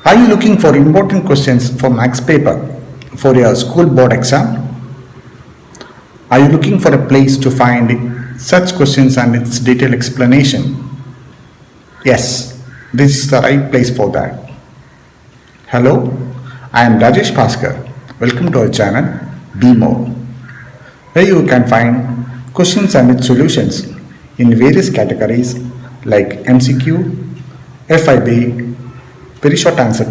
Are you looking for important questions for max paper for your school board exam? Are you looking for a place to find such questions and its detailed explanation? Yes, this is the right place for that. Hello, I am Rajesh Bhaskar. Welcome to our channel Be More, where you can find questions and its solutions in various categories like MCQ, FIB, very short answer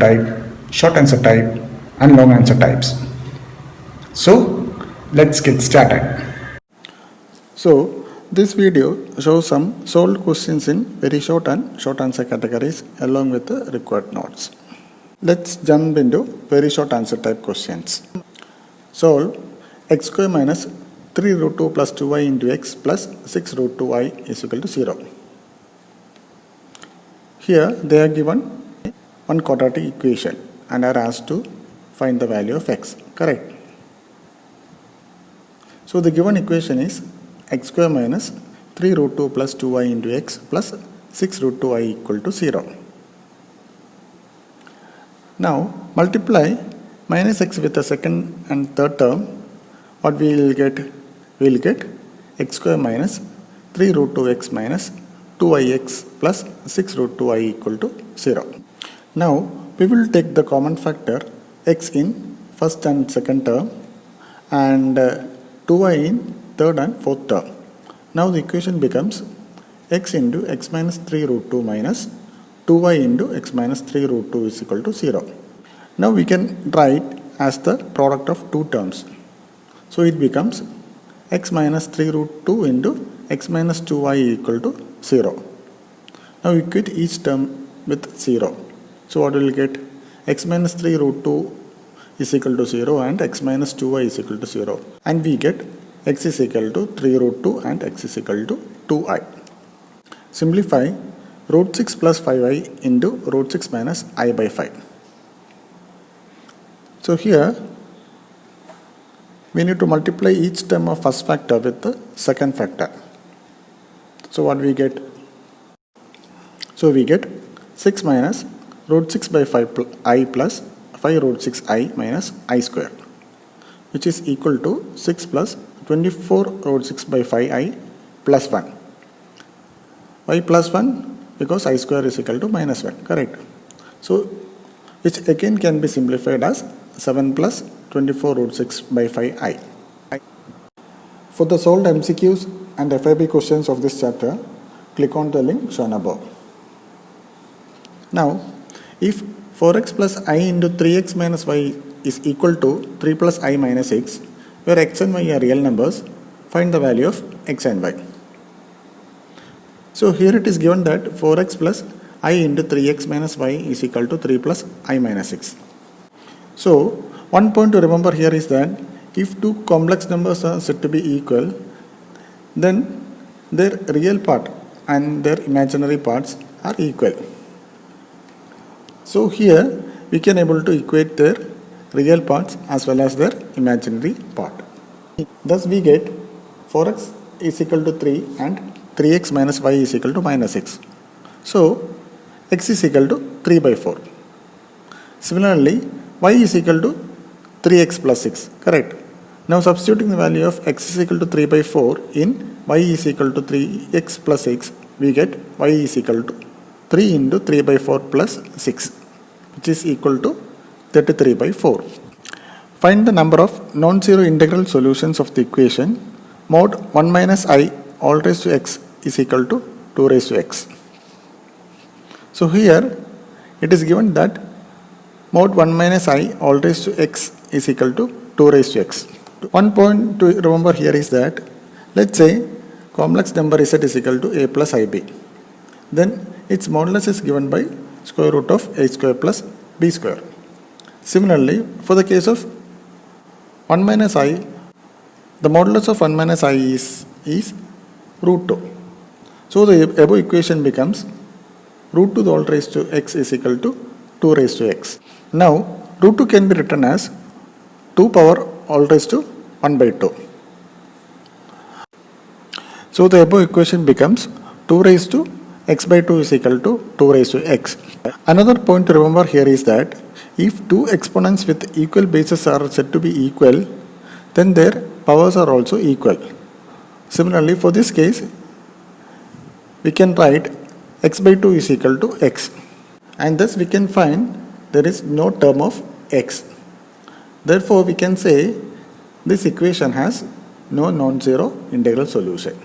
type, and long answer types. So, let's get started. So, this video shows some solved questions in very short and short answer categories along with the required notes. Let's jump into very short answer type questions. Solve x square minus 3 root 2 plus 2y into x plus 6 root 2y is equal to 0. Here they are given one quadratic equation and are asked to find the value of x, correct? So the given equation is x square minus 3 root 2 plus 2y into x plus 6 root 2y equal to 0. Now multiply minus x with the second and third term. What we will get? We will get x square minus 3 root 2x minus 2yx plus 6 root 2y equal to 0. Now we will take the common factor x in first and second term and 2y in third and fourth term. Now the equation becomes x into x minus 3 root 2 minus 2y into x minus 3 root 2 is equal to 0. Now we can write as the product of two terms. So it becomes x minus 3 root 2 into x minus 2y equal to 0. Now equate each term with 0. So what will we get? X minus 3 root 2 is equal to 0 and x minus 2y is equal to 0. And we get x is equal to 3 root 2 and x is equal to 2i. Simplify root 6 plus 5i into root 6 minus I by 5. So here we need to multiply each term of first factor with the second factor. So what we get? So we get 6 minus root 6 by 5i plus 5 root 6i minus I square, which is equal to 6 plus 24 root 6 by 5i plus 1. Why plus 1? Because I square is equal to minus 1, correct? So which again can be simplified as 7 plus 24 root 6 by 5i. For the solved MCQs and FIB questions of this chapter, click on the link shown above. Now, if 4x plus I into 3x minus y is equal to 3 plus I minus x, where x and y are real numbers, find the value of x and y. So here it is given that 4x plus I into 3x minus y is equal to 3 plus I minus x. So one point to remember here is that if two complex numbers are said to be equal, then their real part and their imaginary parts are equal. So here we can able to equate their real parts as well as their imaginary part. Thus we get 4x is equal to 3 and 3x minus y is equal to minus x. So x is equal to 3 by 4. Similarly, y is equal to 3x plus 6, correct? Now substituting the value of x is equal to 3 by 4 in y is equal to 3x plus 6, we get y is equal to 3 into 3 by 4 plus 6, which is equal to 33 by 4. Find the number of non-zero integral solutions of the equation mod 1 minus I all raised to x is equal to 2 raised to x. So here it is given that mod 1 minus I all raised to x is equal to 2 raised to x. One point to remember here is that, let's say complex number z is equal to a plus ib. Then its modulus is given by square root of a square plus b square. Similarly, for the case of 1 minus I, the modulus of 1 minus I is root 2. So the above equation becomes root 2 all raised to x is equal to 2 raised to x. Now root 2 can be written as 2 power all raised to 1 by 2. So the above equation becomes 2 raised to x by 2 is equal to 2 raised to x. Another point to remember here is that if two exponents with equal bases are said to be equal, then their powers are also equal. Similarly, for this case, we can write x by 2 is equal to x, and thus we can find there is no term of x. Therefore, we can say this equation has no non-zero integral solution.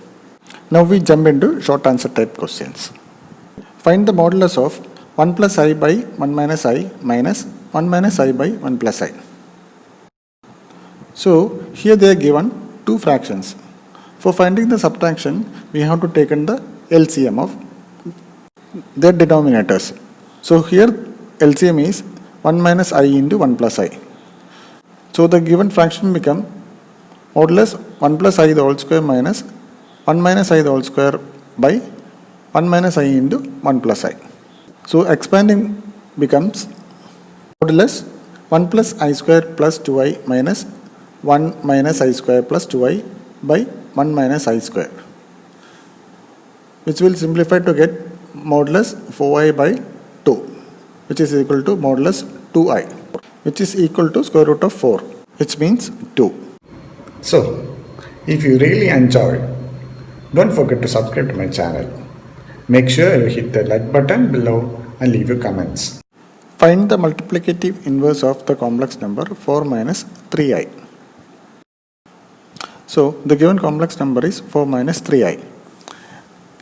Now we jump into short answer type questions. Find the modulus of 1 plus I by 1 minus I minus 1 minus I by 1 plus I. So here they are given two fractions. For finding the subtraction, we have to take in the LCM of their denominators. So here LCM is 1 minus I into 1 plus I. So the given fraction become modulus 1 plus I the whole square minus 1 minus I the whole square by 1 minus I into 1 plus I. So expanding becomes modulus 1 plus I square plus 2I minus 1 minus I square plus 2I by 1 minus I square, which will simplify to get modulus 4I by 2, which is equal to modulus 2I, which is equal to square root of 4, which means 2. So, if you really enjoyed, don't forget to subscribe to my channel. Make sure you hit the like button below and leave your comments. Find the multiplicative inverse of the complex number 4 minus 3i. So the given complex number is 4 minus 3i.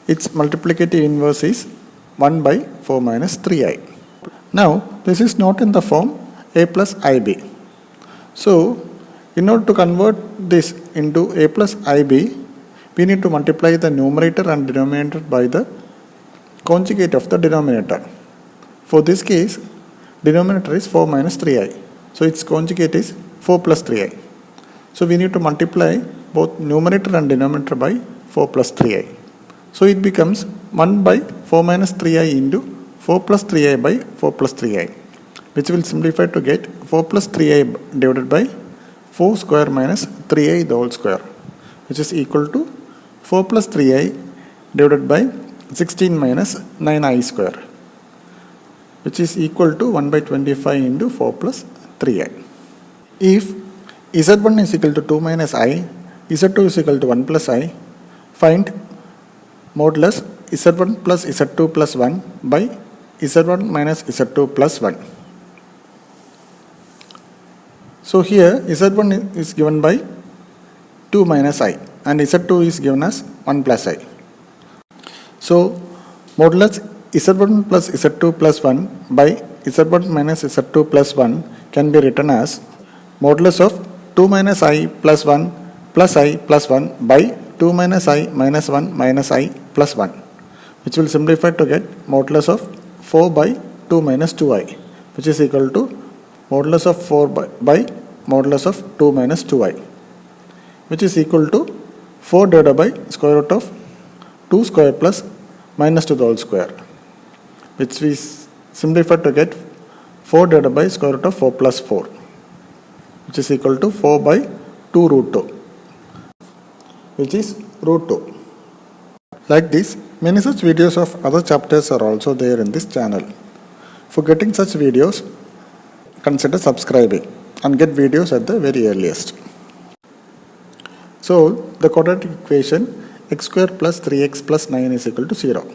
Its multiplicative inverse is 1 by 4 minus 3i. Now this is not in the form a plus ib. So in order to convert this into a plus ib, we need to multiply the numerator and denominator by the conjugate of the denominator. For this case, denominator is 4 minus 3i. So its conjugate is 4 plus 3i. So we need to multiply both numerator and denominator by 4 plus 3i. So it becomes 1 by 4 minus 3i into 4 plus 3i by 4 plus 3i, which will simplify to get 4 plus 3i divided by 4 square minus 3i the whole square, which is equal to 4 plus 3i divided by 16 minus 9i square, which is equal to 1 by 25 into 4 plus 3i. If z1 is equal to 2 minus I, z2 is equal to 1 plus I, find modulus z1 plus z2 plus 1 by z1 minus z2 plus 1. So here z1 is given by 2 minus I and z2 is given as 1 plus I. So modulus z1 plus z2 plus 1 by z1 minus z2 plus 1 can be written as modulus of 2 minus I plus 1 plus I plus 1 by 2 minus I minus 1 minus I plus 1, which will simplify to get modulus of 4 by 2 minus 2i, which is equal to modulus of 4 by modulus of 2 minus 2i, which is equal to 4 divided by square root of 2 square plus minus 2 the whole square, which we simplify to get 4 divided by square root of 4 plus 4, which is equal to 4 by 2 root 2, which is root 2. Like this, many such videos of other chapters are also there in this channel. For getting such videos, consider subscribing and get videos at the very earliest. So, the quadratic equation x square plus 3x plus 9 is equal to 0.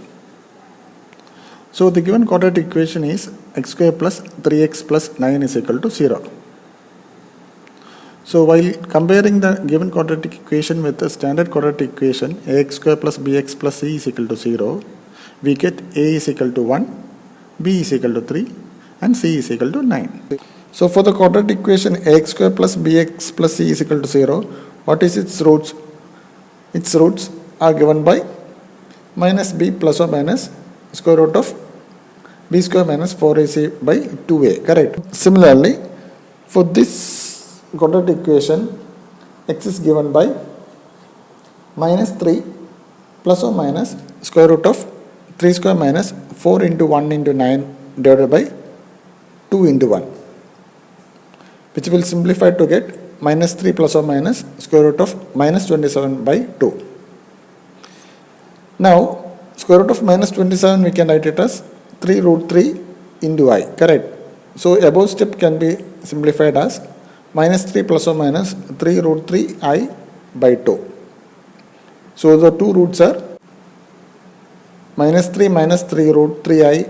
So, the given quadratic equation is x square plus 3x plus 9 is equal to 0. So while comparing the given quadratic equation with the standard quadratic equation ax square plus bx plus c is equal to 0, we get a is equal to 1, b is equal to 3 and c is equal to 9. So for the quadratic equation ax square plus bx plus c is equal to 0, what is its roots? Its roots are given by minus b plus or minus square root of b square minus 4ac by 2a, correct? Similarly, for this quadratic equation, x is given by minus 3 plus or minus square root of 3 square minus 4 into 1 into 9 divided by 2 into 1, which will simplify to get minus 3 plus or minus square root of minus 27 by 2. Now, Square root of minus 27 we can write it as 3 root 3 into I, correct? So above step can be simplified as minus 3 plus or minus 3 root 3 I by 2. So the two roots are minus 3 root 3 I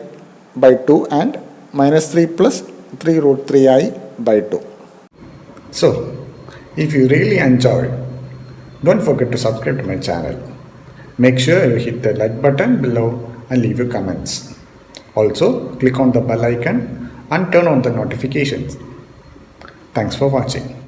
by 2 and minus 3 plus 3 root 3 I by 2. So, if you really enjoyed, don't forget to subscribe to my channel. Make sure you hit the like button below and leave your comments. Also, click on the bell icon and turn on the notifications. Thanks for watching.